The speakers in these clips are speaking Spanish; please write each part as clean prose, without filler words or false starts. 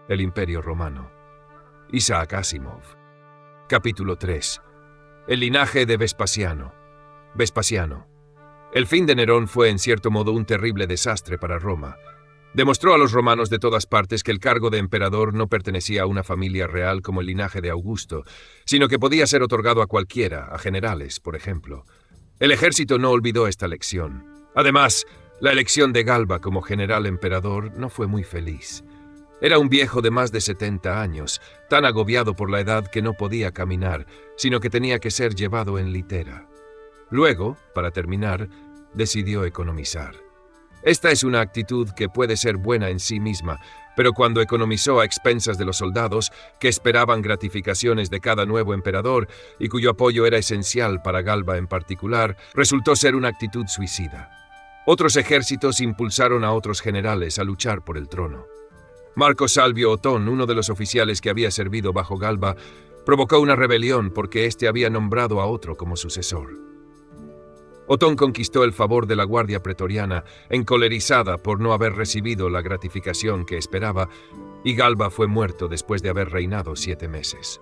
El Imperio Romano. Isaac Asimov. Capítulo 3. El linaje de Vespasiano. Vespasiano. El fin de Nerón fue en cierto modo un terrible desastre para Roma. Demostró a los romanos de todas partes que el cargo de emperador no pertenecía a una familia real como el linaje de Augusto, sino que podía ser otorgado a cualquiera, a generales, por ejemplo. El ejército no olvidó esta lección. Además, la elección de Galba como general emperador no fue muy feliz. Era un viejo de más de 70 años, tan agobiado por la edad que no podía caminar, sino que tenía que ser llevado en litera. Luego, para terminar, decidió economizar. Esta es una actitud que puede ser buena en sí misma, pero cuando economizó a expensas de los soldados, que esperaban gratificaciones de cada nuevo emperador y cuyo apoyo era esencial para Galba en particular, resultó ser una actitud suicida. Otros ejércitos impulsaron a otros generales a luchar por el trono. Marco Salvio Otón, uno de los oficiales que había servido bajo Galba, provocó una rebelión porque éste había nombrado a otro como sucesor. Otón conquistó el favor de la guardia pretoriana, encolerizada por no haber recibido la gratificación que esperaba, y Galba fue muerto después de haber reinado 7 meses.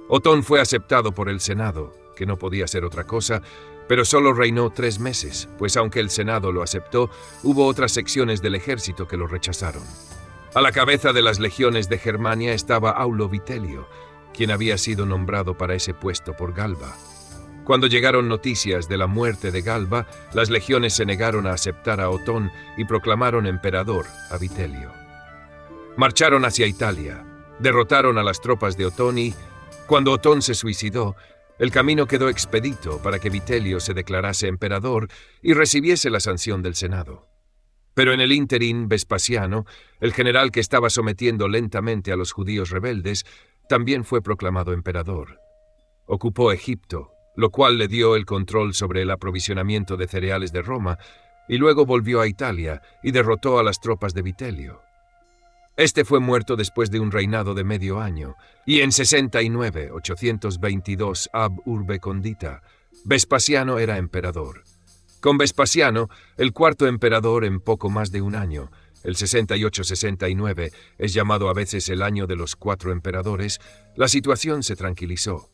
Otón fue aceptado por el Senado, que no podía ser otra cosa, pero solo reinó 3 meses, pues aunque el Senado lo aceptó, hubo otras secciones del ejército que lo rechazaron. A la cabeza de las legiones de Germania estaba Aulo Vitelio, quien había sido nombrado para ese puesto por Galba. Cuando llegaron noticias de la muerte de Galba, las legiones se negaron a aceptar a Otón y proclamaron emperador a Vitelio. Marcharon hacia Italia, derrotaron a las tropas de Otón y, cuando Otón se suicidó, el camino quedó expedito para que Vitelio se declarase emperador y recibiese la sanción del Senado. Pero en el ínterin, Vespasiano, el general que estaba sometiendo lentamente a los judíos rebeldes, también fue proclamado emperador. Ocupó Egipto, lo cual le dio el control sobre el aprovisionamiento de cereales de Roma, y luego volvió a Italia y derrotó a las tropas de Vitelio. Este fue muerto después de un reinado de medio año, y en 69, 822 ab urbe condita, Vespasiano era emperador. Con Vespasiano, el cuarto emperador en poco más de un año, el 68-69, es llamado a veces el año de los 4 emperadores, la situación se tranquilizó.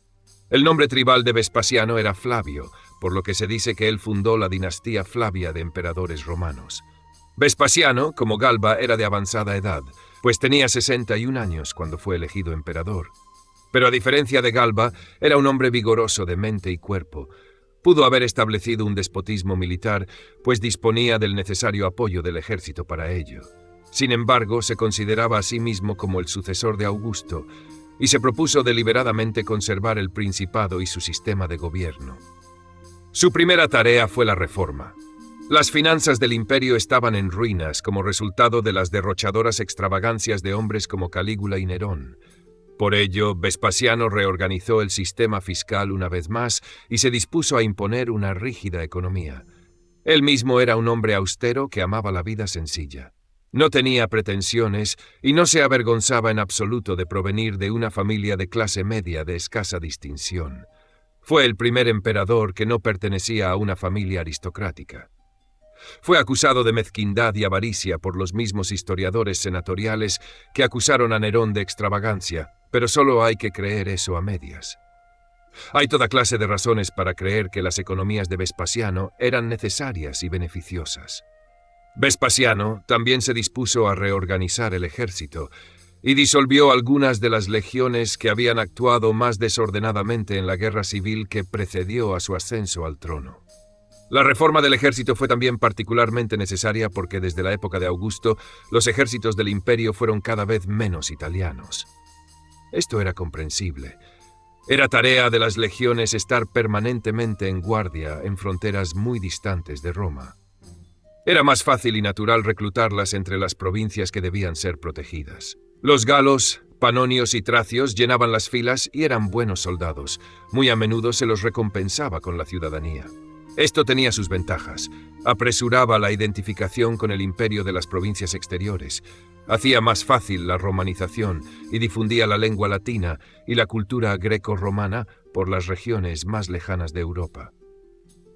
El nombre tribal de Vespasiano era Flavio, por lo que se dice que él fundó la dinastía Flavia de emperadores romanos. Vespasiano, como Galba, era de avanzada edad, pues tenía 61 años cuando fue elegido emperador. Pero a diferencia de Galba, era un hombre vigoroso de mente y cuerpo. Pudo haber establecido un despotismo militar, pues disponía del necesario apoyo del ejército para ello. Sin embargo, se consideraba a sí mismo como el sucesor de Augusto, y se propuso deliberadamente conservar el principado y su sistema de gobierno. Su primera tarea fue la reforma. Las finanzas del imperio estaban en ruinas como resultado de las derrochadoras extravagancias de hombres como Calígula y Nerón. Por ello, Vespasiano reorganizó el sistema fiscal una vez más y se dispuso a imponer una rígida economía. Él mismo era un hombre austero que amaba la vida sencilla. No tenía pretensiones y no se avergonzaba en absoluto de provenir de una familia de clase media de escasa distinción. Fue el primer emperador que no pertenecía a una familia aristocrática. Fue acusado de mezquindad y avaricia por los mismos historiadores senatoriales que acusaron a Nerón de extravagancia, pero solo hay que creer eso a medias. Hay toda clase de razones para creer que las economías de Vespasiano eran necesarias y beneficiosas. Vespasiano también se dispuso a reorganizar el ejército y disolvió algunas de las legiones que habían actuado más desordenadamente en la guerra civil que precedió a su ascenso al trono. La reforma del ejército fue también particularmente necesaria porque desde la época de Augusto los ejércitos del imperio fueron cada vez menos italianos. Esto era comprensible. Era tarea de las legiones estar permanentemente en guardia en fronteras muy distantes de Roma. Era más fácil y natural reclutarlas entre las provincias que debían ser protegidas. Los galos, panonios y tracios llenaban las filas y eran buenos soldados. Muy a menudo se los recompensaba con la ciudadanía. Esto tenía sus ventajas. Apresuraba la identificación con el imperio de las provincias exteriores. Hacía más fácil la romanización y difundía la lengua latina y la cultura greco-romana por las regiones más lejanas de Europa.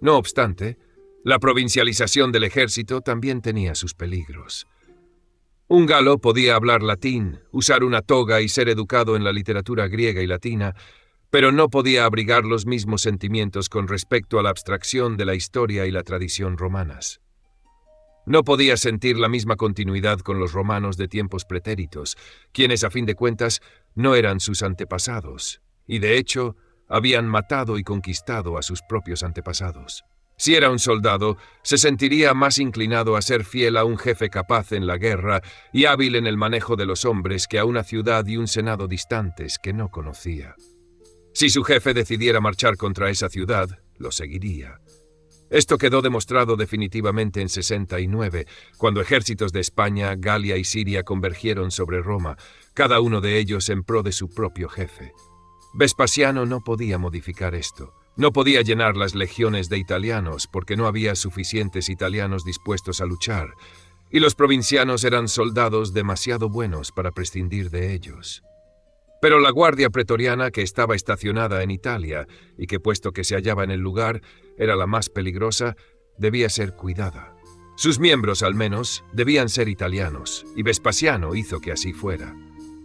No obstante, la provincialización del ejército también tenía sus peligros. Un galo podía hablar latín, usar una toga y ser educado en la literatura griega y latina, pero no podía abrigar los mismos sentimientos con respecto a la abstracción de la historia y la tradición romanas. No podía sentir la misma continuidad con los romanos de tiempos pretéritos, quienes a fin de cuentas no eran sus antepasados, y de hecho habían matado y conquistado a sus propios antepasados. Si era un soldado, se sentiría más inclinado a ser fiel a un jefe capaz en la guerra y hábil en el manejo de los hombres que a una ciudad y un senado distantes que no conocía. Si su jefe decidiera marchar contra esa ciudad, lo seguiría. Esto quedó demostrado definitivamente en 69, cuando ejércitos de España, Galia y Siria convergieron sobre Roma, cada uno de ellos en pro de su propio jefe. Vespasiano no podía modificar esto. No podía llenar las legiones de italianos porque no había suficientes italianos dispuestos a luchar, y los provincianos eran soldados demasiado buenos para prescindir de ellos. Pero la guardia pretoriana, que estaba estacionada en Italia y que, puesto que se hallaba en el lugar, era la más peligrosa, debía ser cuidada. Sus miembros, al menos, debían ser italianos, y Vespasiano hizo que así fuera.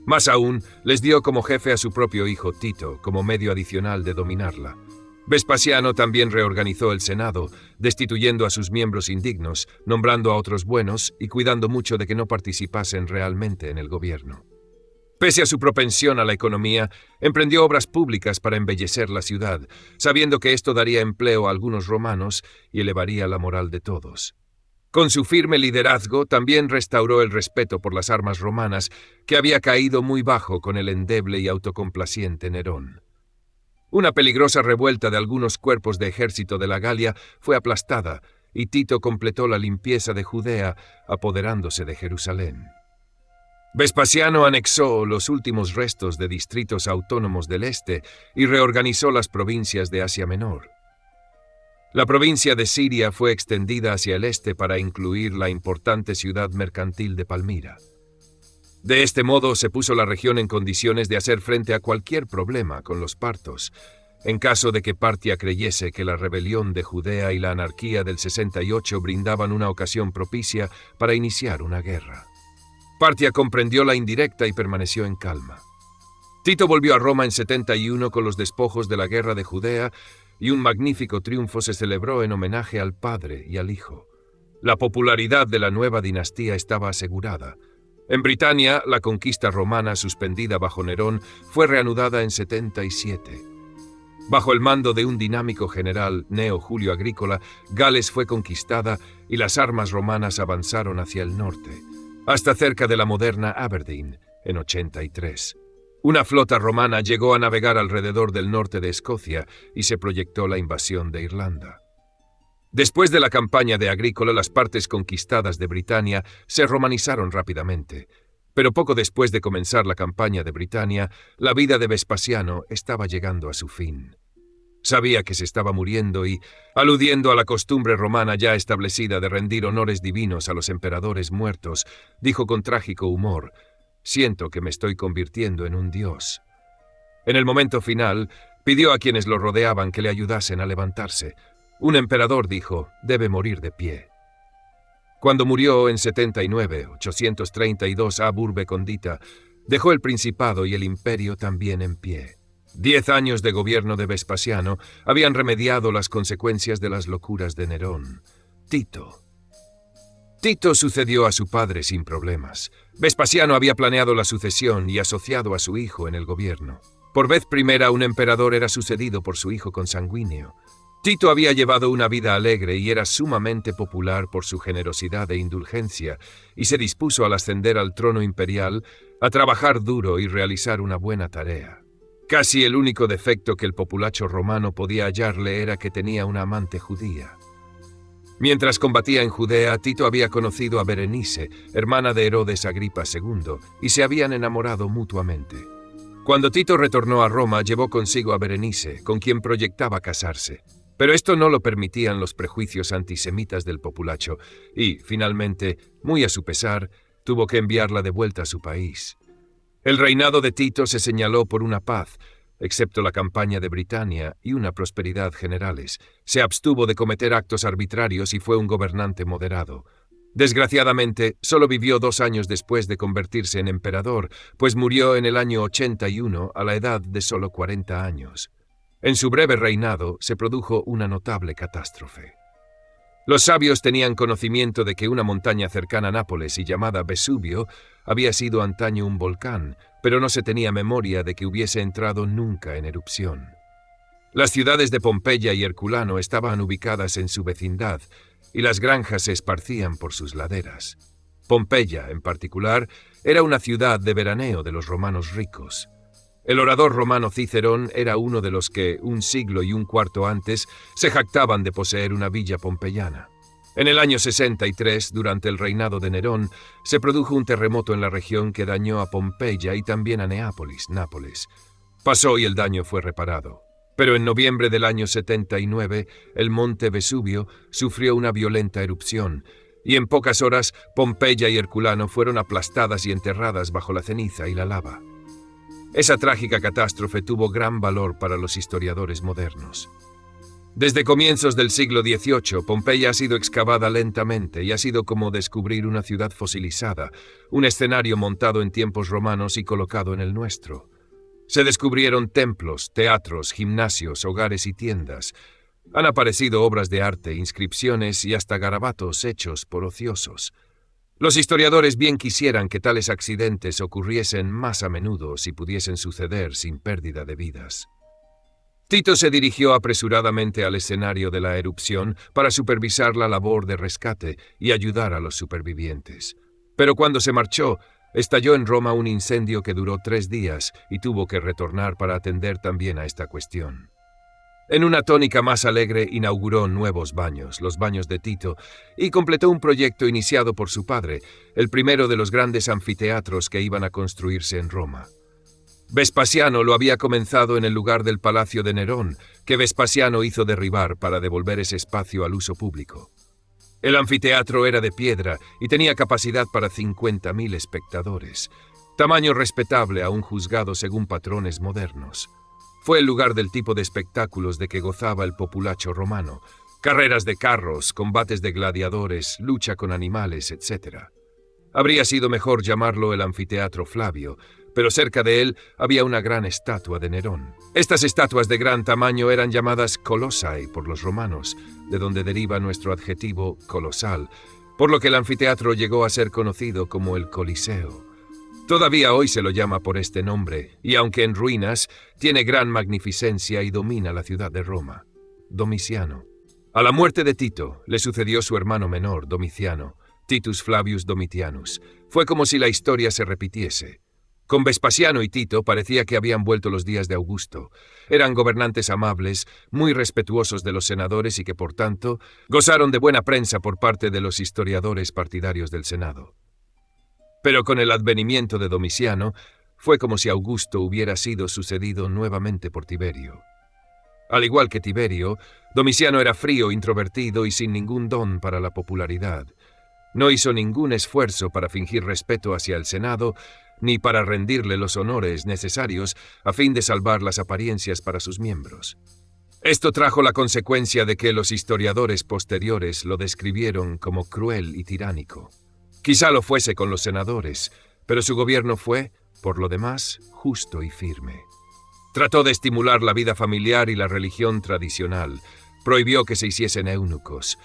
Más aún, les dio como jefe a su propio hijo Tito, como medio adicional de dominarla. Vespasiano también reorganizó el Senado, destituyendo a sus miembros indignos, nombrando a otros buenos y cuidando mucho de que no participasen realmente en el gobierno. Pese a su propensión a la economía, emprendió obras públicas para embellecer la ciudad, sabiendo que esto daría empleo a algunos romanos y elevaría la moral de todos. Con su firme liderazgo, también restauró el respeto por las armas romanas, que había caído muy bajo con el endeble y autocomplaciente Nerón. Una peligrosa revuelta de algunos cuerpos de ejército de la Galia fue aplastada, y Tito completó la limpieza de Judea, apoderándose de Jerusalén. Vespasiano anexó los últimos restos de distritos autónomos del este y reorganizó las provincias de Asia Menor. La provincia de Siria fue extendida hacia el este para incluir la importante ciudad mercantil de Palmira. De este modo se puso la región en condiciones de hacer frente a cualquier problema con los partos, en caso de que Partia creyese que la rebelión de Judea y la anarquía del 68 brindaban una ocasión propicia para iniciar una guerra. Partia comprendió la indirecta y permaneció en calma. Tito volvió a Roma en 71 con los despojos de la guerra de Judea y un magnífico triunfo se celebró en homenaje al padre y al hijo. La popularidad de la nueva dinastía estaba asegurada. En Britania, la conquista romana suspendida bajo Nerón fue reanudada en 77. Bajo el mando de un dinámico general, Gneo Julio Agrícola, Gales fue conquistada y las armas romanas avanzaron hacia el norte, hasta cerca de la moderna Aberdeen, en 83. Una flota romana llegó a navegar alrededor del norte de Escocia y se proyectó la invasión de Irlanda. Después de la campaña de Agrícola, las partes conquistadas de Britania se romanizaron rápidamente, pero poco después de comenzar la campaña de Britania, la vida de Vespasiano estaba llegando a su fin. Sabía que se estaba muriendo y, aludiendo a la costumbre romana ya establecida de rendir honores divinos a los emperadores muertos, dijo con trágico humor: «Siento que me estoy convirtiendo en un dios». En el momento final, pidió a quienes lo rodeaban que le ayudasen a levantarse. Un emperador dijo: «Debe morir de pie». Cuando murió en 79, 832 a Urbe Condita, dejó el principado y el imperio también en pie. 10 años de gobierno de Vespasiano habían remediado las consecuencias de las locuras de Nerón. Tito sucedió a su padre sin problemas. Vespasiano había planeado la sucesión y asociado a su hijo en el gobierno. Por vez primera, un emperador era sucedido por su hijo consanguíneo. Tito había llevado una vida alegre y era sumamente popular por su generosidad e indulgencia, y se dispuso al ascender al trono imperial a trabajar duro y realizar una buena tarea. Casi el único defecto que el populacho romano podía hallarle era que tenía una amante judía. Mientras combatía en Judea, Tito había conocido a Berenice, hermana de Herodes Agripa II, y se habían enamorado mutuamente. Cuando Tito retornó a Roma, llevó consigo a Berenice, con quien proyectaba casarse. Pero esto no lo permitían los prejuicios antisemitas del populacho, y, finalmente, muy a su pesar, tuvo que enviarla de vuelta a su país. El reinado de Tito se señaló por una paz, excepto la campaña de Britania, y una prosperidad generales. Se abstuvo de cometer actos arbitrarios y fue un gobernante moderado. Desgraciadamente, solo vivió 2 años después de convertirse en emperador, pues murió en el año 81 a la edad de solo 40 años. En su breve reinado se produjo una notable catástrofe. Los sabios tenían conocimiento de que una montaña cercana a Nápoles y llamada Vesubio había sido antaño un volcán, pero no se tenía memoria de que hubiese entrado nunca en erupción. Las ciudades de Pompeya y Herculano estaban ubicadas en su vecindad, y las granjas se esparcían por sus laderas. Pompeya, en particular, era una ciudad de veraneo de los romanos ricos. El orador romano Cicerón era uno de los que, 1 siglo y un cuarto antes, se jactaban de poseer una villa pompeyana. En el año 63, durante el reinado de Nerón, se produjo un terremoto en la región que dañó a Pompeya y también a Neápolis, Nápoles. Pasó y el daño fue reparado. Pero en noviembre del año 79, el monte Vesubio sufrió una violenta erupción, y en pocas horas Pompeya y Herculano fueron aplastadas y enterradas bajo la ceniza y la lava. Esa trágica catástrofe tuvo gran valor para los historiadores modernos. Desde comienzos del siglo XVIII, Pompeya ha sido excavada lentamente y ha sido como descubrir una ciudad fosilizada, un escenario montado en tiempos romanos y colocado en el nuestro. Se descubrieron templos, teatros, gimnasios, hogares y tiendas. Han aparecido obras de arte, inscripciones y hasta garabatos hechos por ociosos. Los historiadores bien quisieran que tales accidentes ocurriesen más a menudo si pudiesen suceder sin pérdida de vidas. Tito se dirigió apresuradamente al escenario de la erupción para supervisar la labor de rescate y ayudar a los supervivientes. Pero cuando se marchó, estalló en Roma un incendio que duró 3 días y tuvo que retornar para atender también a esta cuestión. En una tónica más alegre inauguró nuevos baños, los baños de Tito, y completó un proyecto iniciado por su padre, el primero de los grandes anfiteatros que iban a construirse en Roma. Vespasiano lo había comenzado en el lugar del palacio de Nerón, que Vespasiano hizo derribar para devolver ese espacio al uso público. El anfiteatro era de piedra y tenía capacidad para 50.000 espectadores, tamaño respetable aún juzgado según patrones modernos. Fue el lugar del tipo de espectáculos de que gozaba el populacho romano: carreras de carros, combates de gladiadores, lucha con animales, etc. Habría sido mejor llamarlo el anfiteatro Flavio, pero cerca de él había una gran estatua de Nerón. Estas estatuas de gran tamaño eran llamadas colossae por los romanos, de donde deriva nuestro adjetivo colosal, por lo que el anfiteatro llegó a ser conocido como el Coliseo. Todavía hoy se lo llama por este nombre, y aunque en ruinas, tiene gran magnificencia y domina la ciudad de Roma. Domiciano. A la muerte de Tito, le sucedió su hermano menor, Domiciano, Titus Flavius Domitianus. Fue como si la historia se repitiese. Con Vespasiano y Tito parecía que habían vuelto los días de Augusto. Eran gobernantes amables, muy respetuosos de los senadores y que, por tanto, gozaron de buena prensa por parte de los historiadores partidarios del Senado. Pero con el advenimiento de Domiciano, fue como si Augusto hubiera sido sucedido nuevamente por Tiberio. Al igual que Tiberio, Domiciano era frío, introvertido y sin ningún don para la popularidad. No hizo ningún esfuerzo para fingir respeto hacia el Senado, ni para rendirle los honores necesarios a fin de salvar las apariencias para sus miembros. Esto trajo la consecuencia de que los historiadores posteriores lo describieron como cruel y tiránico. Quizá lo fuese con los senadores, pero su gobierno fue, por lo demás, justo y firme. Trató de estimular la vida familiar y la religión tradicional, prohibió que se hiciesen eunucos,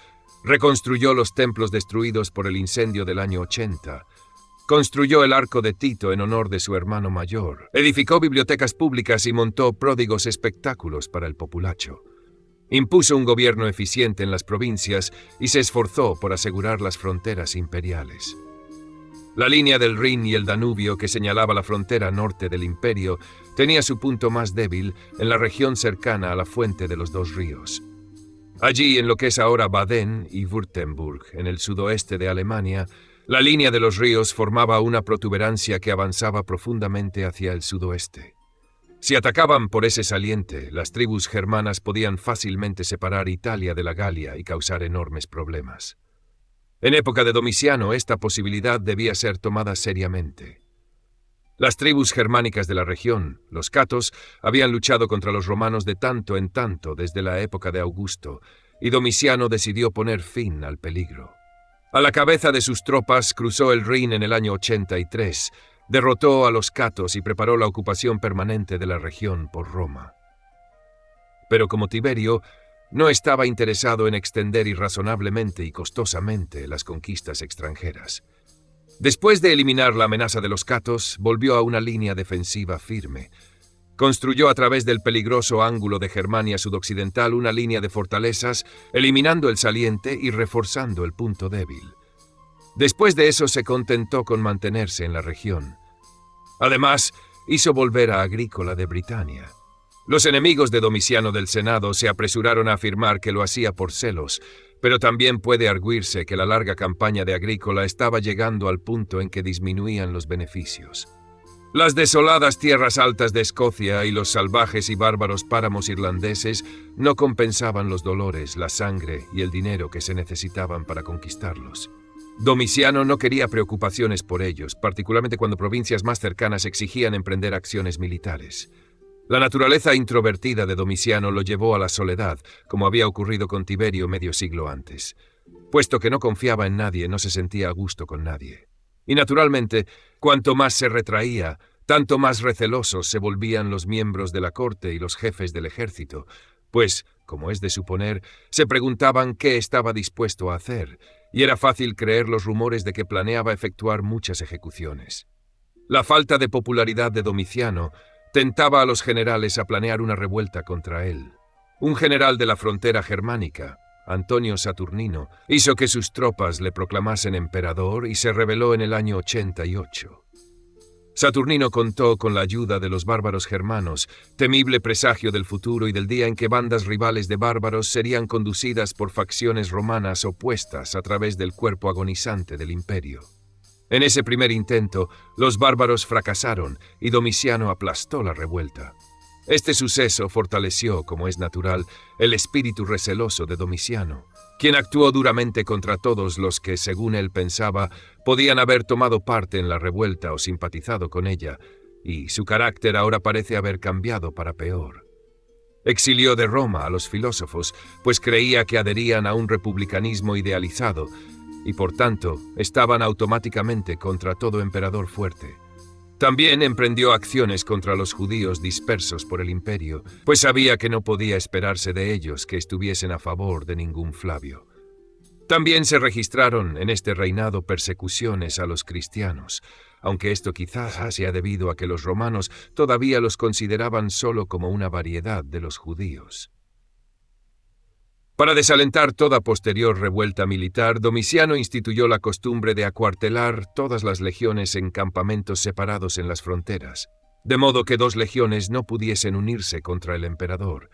reconstruyó los templos destruidos por el incendio del año 80, construyó el Arco de Tito en honor de su hermano mayor, edificó bibliotecas públicas y montó pródigos espectáculos para el populacho. Impuso un gobierno eficiente en las provincias y se esforzó por asegurar las fronteras imperiales. La línea del Rin y el Danubio, que señalaba la frontera norte del imperio, tenía su punto más débil en la región cercana a la fuente de los 2 ríos. Allí, en lo que es ahora Baden y Württemberg, en el sudoeste de Alemania, la línea de los ríos formaba una protuberancia que avanzaba profundamente hacia el sudoeste. Si atacaban por ese saliente, las tribus germanas podían fácilmente separar Italia de la Galia y causar enormes problemas. En época de Domiciano, esta posibilidad debía ser tomada seriamente. Las tribus germánicas de la región, los catos, habían luchado contra los romanos de tanto en tanto desde la época de Augusto, y Domiciano decidió poner fin al peligro. A la cabeza de sus tropas cruzó el Rin en el año 83, derrotó a los catos y preparó la ocupación permanente de la región por Roma. Pero como Tiberio, no estaba interesado en extender irrazonablemente y costosamente las conquistas extranjeras. Después de eliminar la amenaza de los catos, volvió a una línea defensiva firme. Construyó a través del peligroso ángulo de Germania sudoccidental una línea de fortalezas, eliminando el saliente y reforzando el punto débil. Después de eso se contentó con mantenerse en la región. Además, hizo volver a Agrícola de Britania. Los enemigos de Domiciano del Senado se apresuraron a afirmar que lo hacía por celos, pero también puede arguirse que la larga campaña de Agrícola estaba llegando al punto en que disminuían los beneficios. Las desoladas tierras altas de Escocia y los salvajes y bárbaros páramos irlandeses no compensaban los dolores, la sangre y el dinero que se necesitaban para conquistarlos. Domiciano no quería preocupaciones por ellos, particularmente cuando provincias más cercanas exigían emprender acciones militares. La naturaleza introvertida de Domiciano lo llevó a la soledad, como había ocurrido con Tiberio medio siglo antes. Puesto que no confiaba en nadie, no se sentía a gusto con nadie. Y naturalmente, cuanto más se retraía, tanto más recelosos se volvían los miembros de la corte y los jefes del ejército, pues, como es de suponer, se preguntaban qué estaba dispuesto a hacer, y era fácil creer los rumores de que planeaba efectuar muchas ejecuciones. La falta de popularidad de Domiciano tentaba a los generales a planear una revuelta contra él. Un general de la frontera germánica, Antonio Saturnino, hizo que sus tropas le proclamasen emperador y se rebeló en el año 88. Saturnino contó con la ayuda de los bárbaros germanos, temible presagio del futuro y del día en que bandas rivales de bárbaros serían conducidas por facciones romanas opuestas a través del cuerpo agonizante del imperio. En ese primer intento, los bárbaros fracasaron y Domiciano aplastó la revuelta. Este suceso fortaleció, como es natural, el espíritu receloso de Domiciano, quien actuó duramente contra todos los que, según él pensaba, podían haber tomado parte en la revuelta o simpatizado con ella, y su carácter ahora parece haber cambiado para peor. Exilió de Roma a los filósofos, pues creía que adherían a un republicanismo idealizado, y por tanto estaban automáticamente contra todo emperador fuerte. También emprendió acciones contra los judíos dispersos por el imperio, pues sabía que no podía esperarse de ellos que estuviesen a favor de ningún Flavio. También se registraron en este reinado persecuciones a los cristianos, aunque esto quizás sea debido a que los romanos todavía los consideraban solo como una variedad de los judíos. Para desalentar toda posterior revuelta militar, Domiciano instituyó la costumbre de acuartelar todas las legiones en campamentos separados en las fronteras, de modo que dos legiones no pudiesen unirse contra el emperador.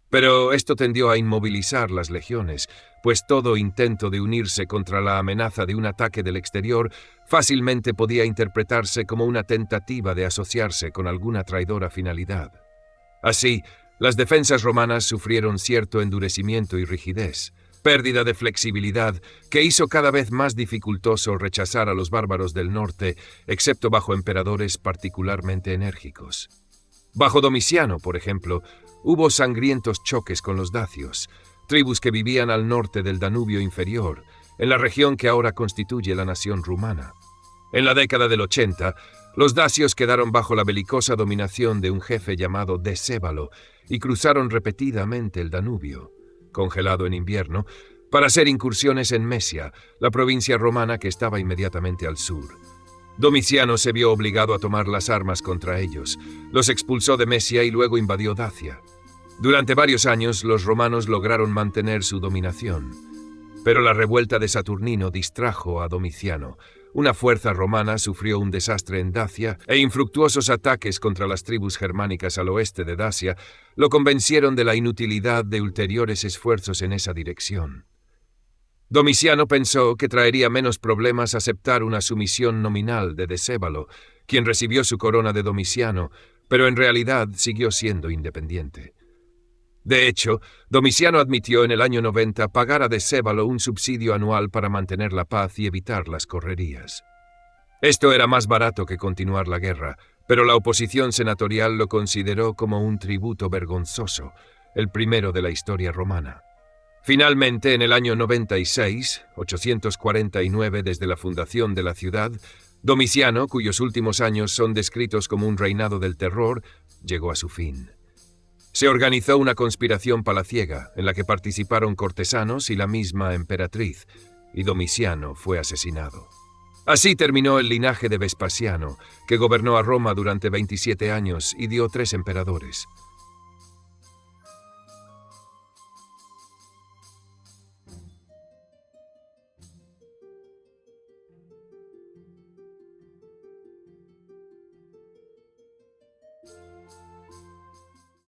Pero esto tendió a inmovilizar las legiones, pues todo intento de unirse contra la amenaza de un ataque del exterior fácilmente podía interpretarse como una tentativa de asociarse con alguna traidora finalidad. Así, las defensas romanas sufrieron cierto endurecimiento y rigidez, pérdida de flexibilidad que hizo cada vez más dificultoso rechazar a los bárbaros del norte, excepto bajo emperadores particularmente enérgicos. Bajo Domiciano, por ejemplo, hubo sangrientos choques con los dacios, tribus que vivían al norte del Danubio inferior, en la región que ahora constituye la nación rumana. En la década del 80, los dacios quedaron bajo la belicosa dominación de un jefe llamado Decébalo y cruzaron repetidamente el Danubio, congelado en invierno, para hacer incursiones en Mesia, la provincia romana que estaba inmediatamente al sur. Domiciano se vio obligado a tomar las armas contra ellos, los expulsó de Mesia y luego invadió Dacia. Durante varios años los romanos lograron mantener su dominación, pero la revuelta de Saturnino distrajo a Domiciano. Una fuerza romana sufrió un desastre en Dacia e infructuosos ataques contra las tribus germánicas al oeste de Dacia lo convencieron de la inutilidad de ulteriores esfuerzos en esa dirección. Domiciano pensó que traería menos problemas aceptar una sumisión nominal de Decébalo, quien recibió su corona de Domiciano, pero en realidad siguió siendo independiente. De hecho, Domiciano admitió en el año 90 pagar a Decébalo un subsidio anual para mantener la paz y evitar las correrías. Esto era más barato que continuar la guerra, pero la oposición senatorial lo consideró como un tributo vergonzoso, el primero de la historia romana. Finalmente, en el año 96, 849 desde la fundación de la ciudad, Domiciano, cuyos últimos años son descritos como un reinado del terror, llegó a su fin. Se organizó una conspiración palaciega en la que participaron cortesanos y la misma emperatriz, y Domiciano fue asesinado. Así terminó el linaje de Vespasiano, que gobernó a Roma durante 27 años y dio 3 emperadores.